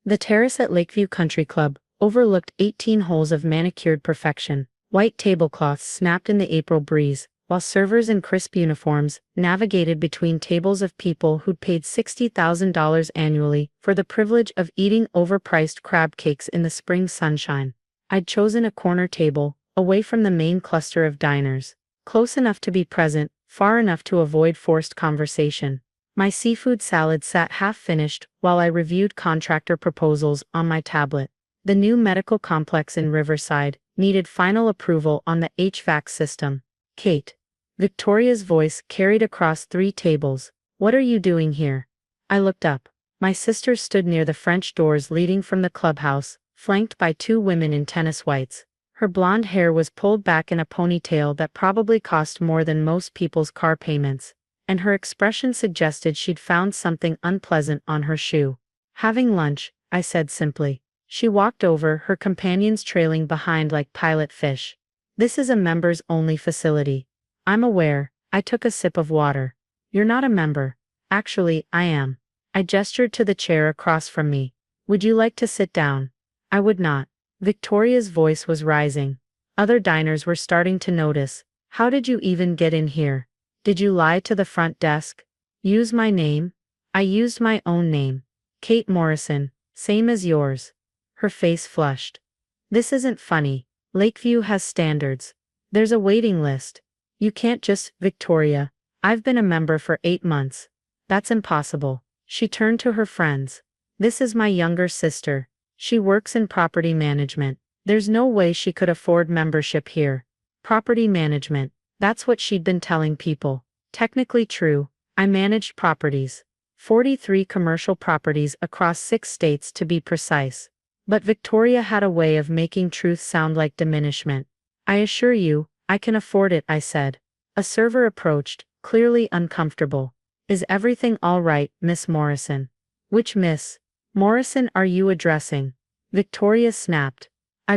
The terrace at Lakeview Country Club overlooked 18 holes of manicured perfection. White tablecloths snapped in the April breeze, while servers in crisp uniforms navigated between tables of people who'd paid $60,000 annually for the privilege of eating overpriced crab cakes in the spring sunshine. I'd chosen a corner table, away from the main cluster of diners, close enough to be present, far enough to avoid forced conversation. My seafood salad sat half-finished while I reviewed contractor proposals on my tablet. The new medical complex in Riverside needed final approval on the HVAC system. Kate. Victoria's voice carried across 3 tables. What are you doing here? I looked up. My sister stood near the French doors leading from the clubhouse, flanked by 2 women in tennis whites. Her blonde hair was pulled back in a ponytail that probably cost more than most people's car payments, and her expression suggested she'd found something unpleasant on her shoe. Having lunch, I said simply. She walked over, her companions trailing behind like pilot fish. This is a members-only facility. I'm aware. I took a sip of water. You're not a member. Actually, I am. I gestured to the chair across from me. Would you like to sit down? I would not. Victoria's voice was rising. Other diners were starting to notice. How did you even get in here? Did you lie to the front desk? Use my name? I used my own name. Kate Morrison, same as yours. Her face flushed. This isn't funny. Lakeview has standards. There's a waiting list. You can't just, Victoria. I've been a member for 8 months. That's impossible. She turned to her friends. This is my younger sister. She works in property management. There's no way she could afford membership here. Property management. That's what she'd been telling people. Technically true. I managed properties. 43 commercial properties across 6 states to be precise. But Victoria had a way of making truth sound like diminishment. I assure you, I can afford it, I said. A server approached, clearly uncomfortable. Is everything all right, Miss Morrison? Which Miss Morrison are you addressing? Victoria snapped.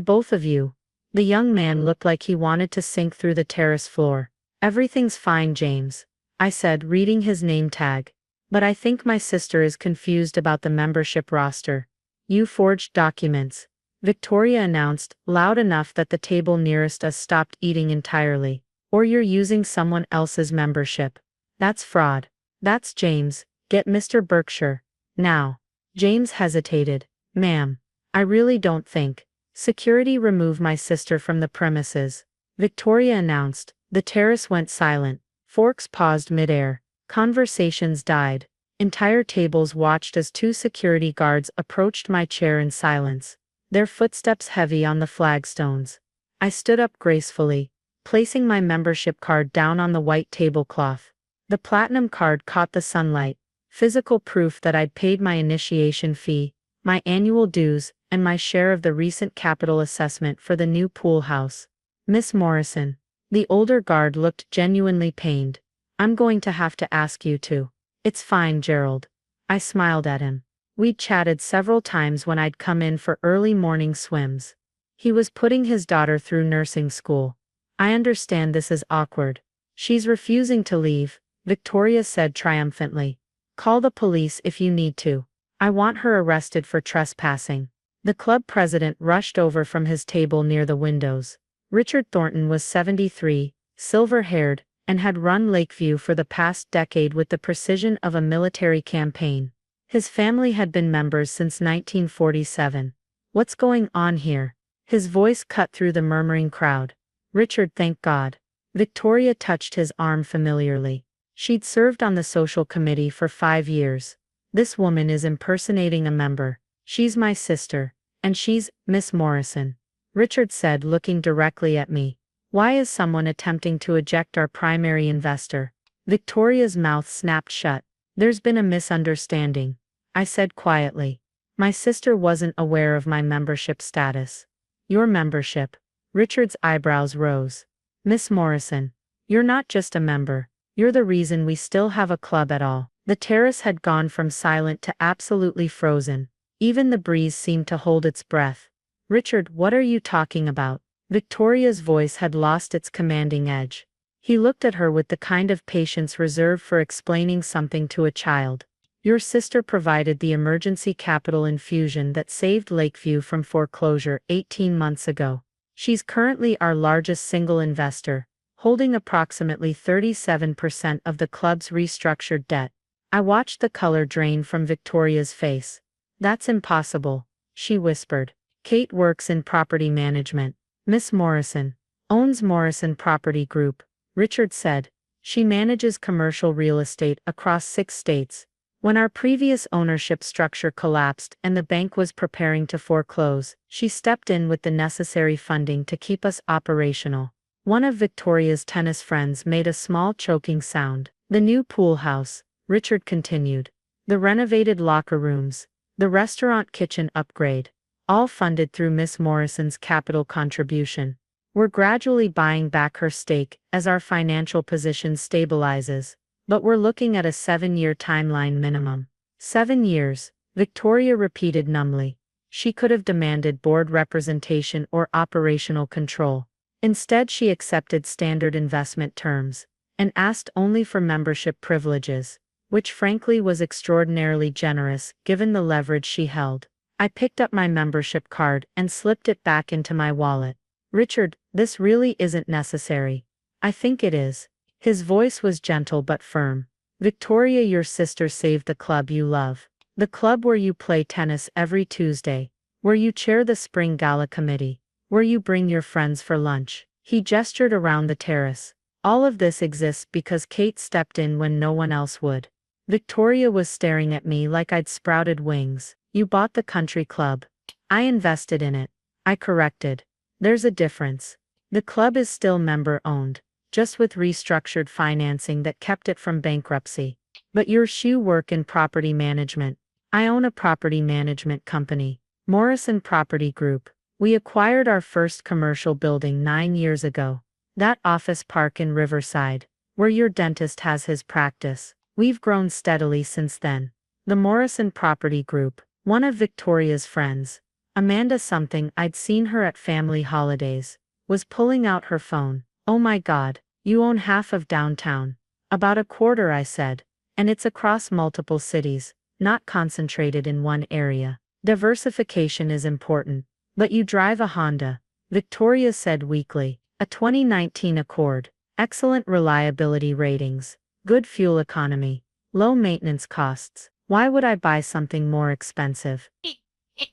Both of you. The young man looked like he wanted to sink through the terrace floor. Everything's fine, James, I said, reading his name tag. But I think my sister is confused about the membership roster. You forged documents, Victoria announced, loud enough that the table nearest us stopped eating entirely. Or you're using someone else's membership. That's fraud. That's James. Get Mr. Berkshire. Now. James hesitated. Ma'am. I really don't think. Security remove my sister from the premises. Victoria announced. The terrace went silent. Forks paused midair. Conversations died. Entire tables watched as 2 security guards approached my chair in silence, their footsteps heavy on the flagstones. I stood up gracefully, placing my membership card down on the white tablecloth. The platinum card caught the sunlight, physical proof that I'd paid my initiation fee, my annual dues, and my share of the recent capital assessment for the new pool house. Miss Morrison. The older guard looked genuinely pained. I'm going to have to ask you to. It's fine, Gerald. I smiled at him. We'd chatted several times when I'd come in for early morning swims. He was putting his daughter through nursing school. I understand this is awkward. She's refusing to leave, Victoria said triumphantly. Call the police if you need to. I want her arrested for trespassing. The club president rushed over from his table near the windows. Richard Thornton was 73, silver-haired, and had run Lakeview for the past decade with the precision of a military campaign. His family had been members since 1947. What's going on here? His voice cut through the murmuring crowd. Richard, thank God. Victoria touched his arm familiarly. She'd served on the social committee for 5 years. This woman is impersonating a member. She's my sister. And she's Miss Morrison. Richard said, looking directly at me. Why is someone attempting to eject our primary investor? Victoria's mouth snapped shut. There's been a misunderstanding, I said quietly. My sister wasn't aware of my membership status. Your membership? Richard's eyebrows rose. Miss Morrison, you're not just a member. You're the reason we still have a club at all. The terrace had gone from silent to absolutely frozen. Even the breeze seemed to hold its breath. Richard, what are you talking about? Victoria's voice had lost its commanding edge. He looked at her with the kind of patience reserved for explaining something to a child. Your sister provided the emergency capital infusion that saved Lakeview from foreclosure 18 months ago. She's currently our largest single investor, holding approximately 37% of the club's restructured debt. I watched the color drain from Victoria's face. That's impossible, she whispered. Kate works in property management. Miss Morrison owns Morrison Property Group, Richard said. She manages commercial real estate across 6 states. When our previous ownership structure collapsed and the bank was preparing to foreclose, she stepped in with the necessary funding to keep us operational. One of Victoria's tennis friends made a small choking sound. The new pool house, Richard continued. The renovated locker rooms, the restaurant kitchen upgrade, all funded through Miss Morrison's capital contribution. We're gradually buying back her stake as our financial position stabilizes, but we're looking at a 7-year timeline minimum. 7 years, Victoria repeated numbly. She could have demanded board representation or operational control. Instead, she accepted standard investment terms and asked only for membership privileges, which frankly was extraordinarily generous given the leverage she held. I picked up my membership card and slipped it back into my wallet. Richard, this really isn't necessary. I think it is. His voice was gentle but firm. Victoria, your sister saved the club you love. The club where you play tennis every Tuesday, where you chair the spring gala committee, where you bring your friends for lunch. He gestured around the terrace. All of this exists because Kate stepped in when no one else would. Victoria was staring at me like I'd sprouted wings. You bought the country club. I invested in it. I corrected. There's a difference. The club is still member-owned, just with restructured financing that kept it from bankruptcy. But your shoe work in property management. I own a property management company, Morrison Property Group. We acquired our first commercial building 9 years ago. That office park in Riverside, where your dentist has his practice. We've grown steadily since then. The Morrison Property Group, one of Victoria's friends, Amanda something, I'd seen her at family holidays, was pulling out her phone. Oh my God, you own half of downtown. About a quarter, I said. And it's across multiple cities, not concentrated in one area. Diversification is important. But you drive a Honda, Victoria said weakly. A 2019 Accord. Excellent reliability ratings, good fuel economy, low maintenance costs. Why would I buy something more expensive?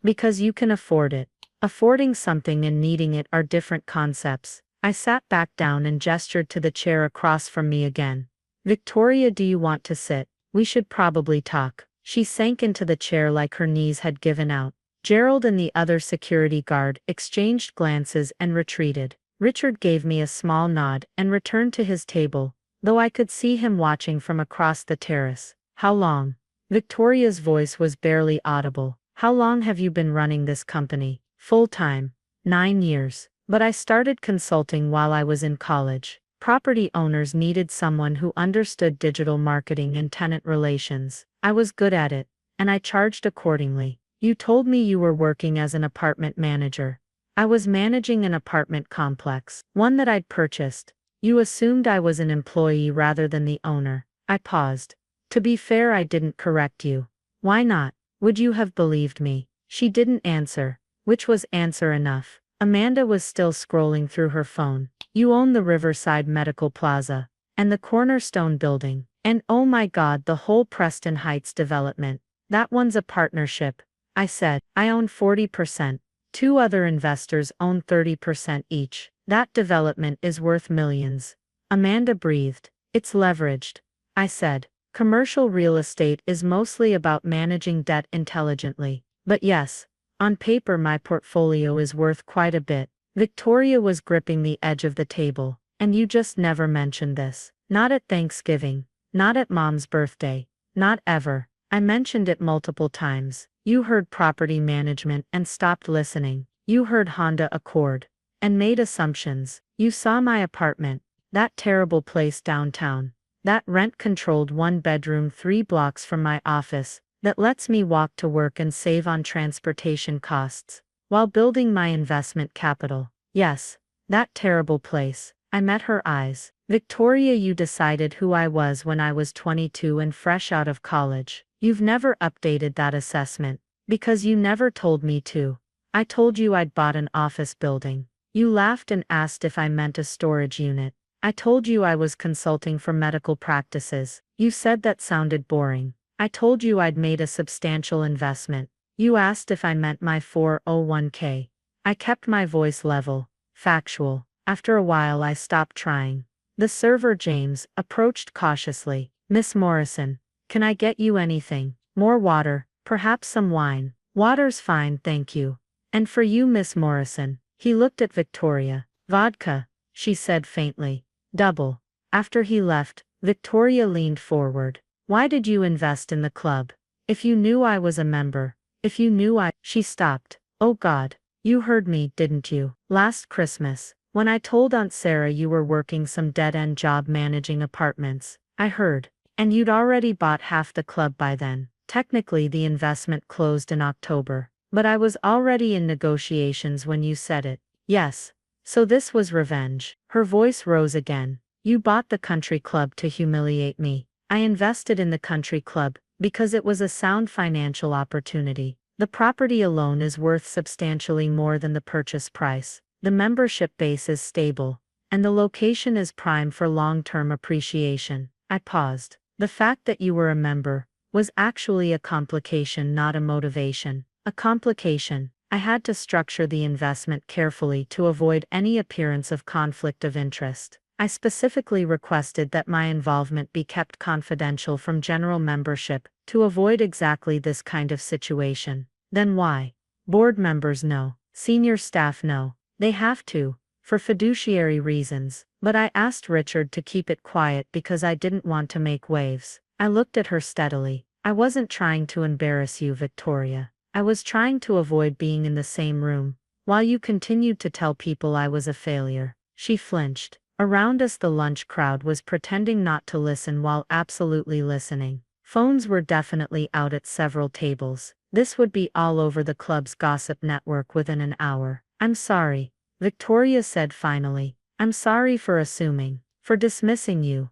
Because you can afford it. Affording something and needing it are different concepts. I sat back down and gestured to the chair across from me again. Victoria, do you want to sit? We should probably talk. She sank into the chair like her knees had given out. Gerald and the other security guard exchanged glances and retreated. Richard gave me a small nod and returned to his table, though I could see him watching from across the terrace. How long? Victoria's voice was barely audible. How long have you been running this company? Full-time. 9 years. But I started consulting while I was in college. Property owners needed someone who understood digital marketing and tenant relations. I was good at it, and I charged accordingly. You told me you were working as an apartment manager. I was managing an apartment complex, one that I'd purchased. You assumed I was an employee rather than the owner. I paused. To be fair, I didn't correct you. Why not? Would you have believed me? She didn't answer, which was answer enough. Amanda was still scrolling through her phone. You own the Riverside Medical Plaza, and the Cornerstone Building, and oh my God, the whole Preston Heights development. That one's a partnership. I said, I own 40%. 2 other investors own 30% each. That development is worth millions. Amanda breathed. It's leveraged. I said, commercial real estate is mostly about managing debt intelligently. But yes, on paper my portfolio is worth quite a bit. Victoria was gripping the edge of the table. And you just never mentioned this. Not at Thanksgiving. Not at Mom's birthday. Not ever. I mentioned it multiple times. You heard property management and stopped listening. You heard Honda Accord and made assumptions. You saw my apartment, that terrible place downtown, that rent-controlled 1-bedroom 3 blocks from my office that lets me walk to work and save on transportation costs while building my investment capital. Yes, that terrible place. I met her eyes. Victoria, you decided who I was when I was 22 and fresh out of college. You've never updated that assessment, because you never told me to. I told you I'd bought an office building. You laughed and asked if I meant a storage unit. I told you I was consulting for medical practices. You said that sounded boring. I told you I'd made a substantial investment. You asked if I meant my 401k. I kept my voice level, factual. After a while I stopped trying. The server James approached cautiously. Miss Morrison, can I get you anything? More water, perhaps some wine. Water's fine, thank you. And for you, Miss Morrison. He looked at Victoria. Vodka, she said faintly. Double. After he left, Victoria leaned forward. Why did you invest in the club? If you knew I was a member. If you knew She stopped. Oh God. You heard me, didn't you? Last Christmas, when I told Aunt Sarah you were working some dead-end job managing apartments. I heard. And you'd already bought half the club by then. Technically the investment closed in October. But I was already in negotiations when you said it. Yes. So this was revenge. Her voice rose again. You bought the country club to humiliate me. I invested in the country club because it was a sound financial opportunity. The property alone is worth substantially more than the purchase price. The membership base is stable, and the location is prime for long-term appreciation. I paused. The fact that you were a member was actually a complication, not a motivation. A complication. I had to structure the investment carefully to avoid any appearance of conflict of interest. I specifically requested that my involvement be kept confidential from general membership to avoid exactly this kind of situation. Then why? Board members know. Senior staff know. They have to, for fiduciary reasons. But I asked Richard to keep it quiet because I didn't want to make waves. I looked at her steadily. I wasn't trying to embarrass you, Victoria. I was trying to avoid being in the same room, while you continued to tell people I was a failure. She flinched. Around us the lunch crowd was pretending not to listen while absolutely listening. Phones were definitely out at several tables. This would be all over the club's gossip network within an hour. I'm sorry, Victoria said finally. I'm sorry for assuming, for dismissing you,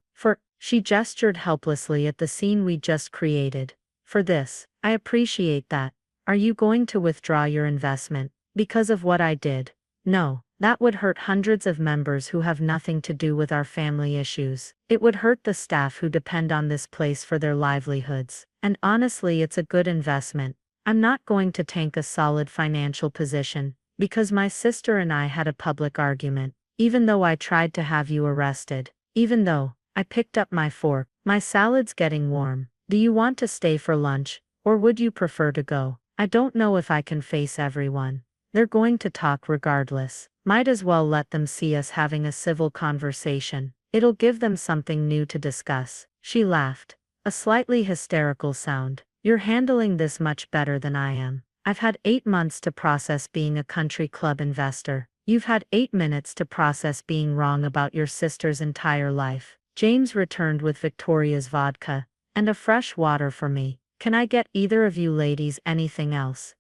She gestured helplessly at the scene we just created. For this, I appreciate that. Are you going to withdraw your investment because of what I did? No, that would hurt hundreds of members who have nothing to do with our family issues. It would hurt the staff who depend on this place for their livelihoods. And honestly, it's a good investment. I'm not going to tank a solid financial position because my sister and I had a public argument. Even though I tried to have you arrested. Even though I picked up my fork. My salad's getting warm. Do you want to stay for lunch, or would you prefer to go? I don't know if I can face everyone. They're going to talk regardless. Might as well let them see us having a civil conversation. It'll give them something new to discuss. She laughed. A slightly hysterical sound. You're handling this much better than I am. I've had 8 months to process being a country club investor. You've had 8 minutes to process being wrong about your sister's entire life. James returned with Victoria's vodka and a fresh water for me. Can I get either of you ladies anything else?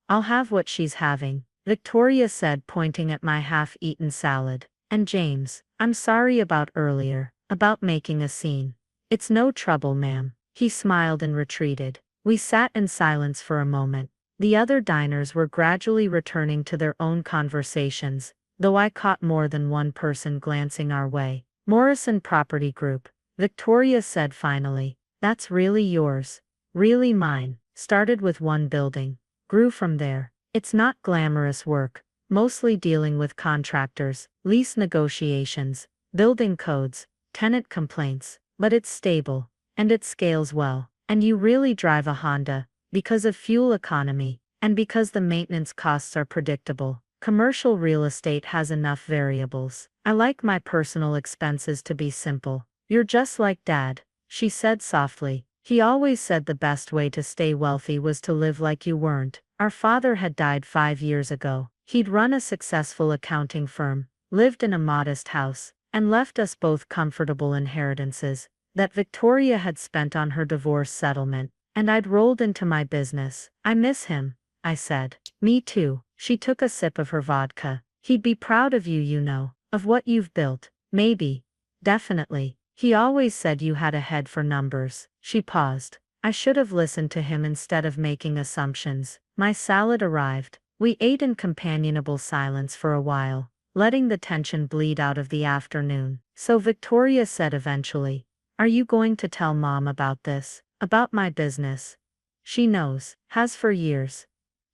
I'll have what she's having, Victoria said, pointing at my half-eaten salad. And James, I'm sorry about earlier, about making a scene. It's no trouble, ma'am. He smiled and retreated. We sat in silence for a moment. The other diners were gradually returning to their own conversations, though I caught more than one person glancing our way. Morrison Property Group, Victoria said finally. That's really yours. Really mine. Started with one building. Grew from there. It's not glamorous work, mostly dealing with contractors, lease negotiations, building codes, tenant complaints, but it's stable, and it scales well. And you really drive a Honda, because of fuel economy, and because the maintenance costs are predictable. Commercial real estate has enough variables. I like my personal expenses to be simple. You're just like Dad, she said softly. He always said the best way to stay wealthy was to live like you weren't. Our father had died 5 years ago. He'd run a successful accounting firm, lived in a modest house, and left us both comfortable inheritances that Victoria had spent on her divorce settlement, and I'd rolled into my business. I miss him, I said. Me too. She took a sip of her vodka. He'd be proud of you, you know, of what you've built. Maybe. Definitely. He always said you had a head for numbers. She paused. I should have listened to him instead of making assumptions. My salad arrived. We ate in companionable silence for a while, letting the tension bleed out of the afternoon. So Victoria said eventually, "Are you going to tell Mom about this? About my business?" "She knows. Has for years."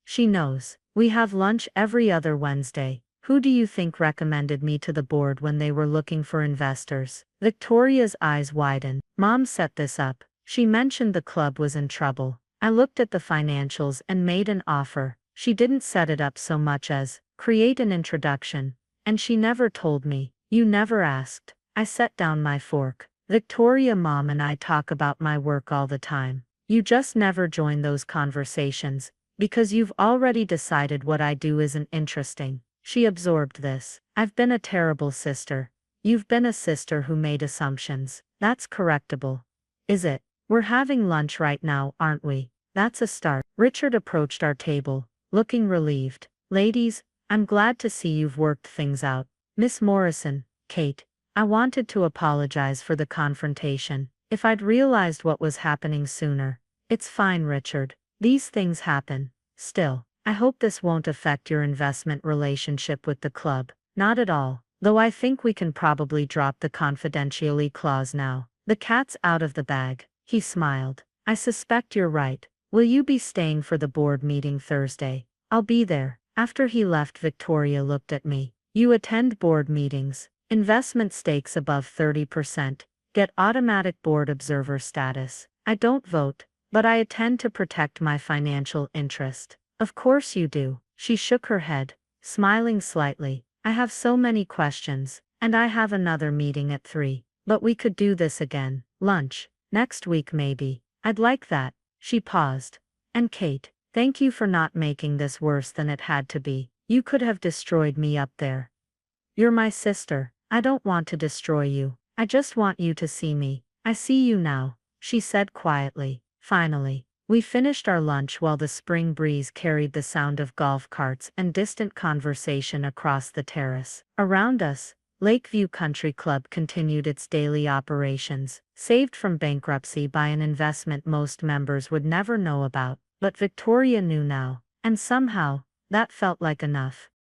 "She knows. We have lunch every other Wednesday. Who do you think recommended me to the board when they were looking for investors?" Victoria's eyes widened. "Mom set this up. She mentioned the club was in trouble. I looked at the financials and made an offer. She didn't set it up so much as create an introduction. And she never told me. You never asked." I set down my fork. "Victoria, Mom and I talk about my work all the time. You just never join those conversations, because you've already decided what I do isn't interesting." She absorbed this. "I've been a terrible sister. You've been a sister who made assumptions. That's correctable. Is it? We're having lunch right now, aren't we? That's a start." Richard approached our table, looking relieved. "Ladies, I'm glad to see you've worked things out. Miss Morrison, Kate, I wanted to apologize for the confrontation. If I'd realized what was happening sooner." "It's fine, Richard. These things happen. Still, I hope this won't affect your investment relationship with the club." "Not at all, though I think we can probably drop the confidentiality clause now. The cat's out of the bag." He smiled. "I suspect you're right. Will you be staying for the board meeting Thursday?" "I'll be there." After he left, Victoria looked at me. "You attend board meetings. Investment stakes above 30%. Get automatic board observer status." "I don't vote, but I attend to protect my financial interest." "Of course you do." She shook her head, smiling slightly. "I have so many questions, and I have another meeting at 3. But we could do this again. Lunch. Next week maybe." "I'd like that." She paused. "And Kate, thank you for not making this worse than it had to be. You could have destroyed me up there." "You're my sister. I don't want to destroy you. I just want you to see me." "I see you now," she said quietly. Finally, we finished our lunch while the spring breeze carried the sound of golf carts and distant conversation across the terrace. Around us, Lakeview Country Club continued its daily operations, saved from bankruptcy by an investment most members would never know about. But Victoria knew now, and somehow, that felt like enough.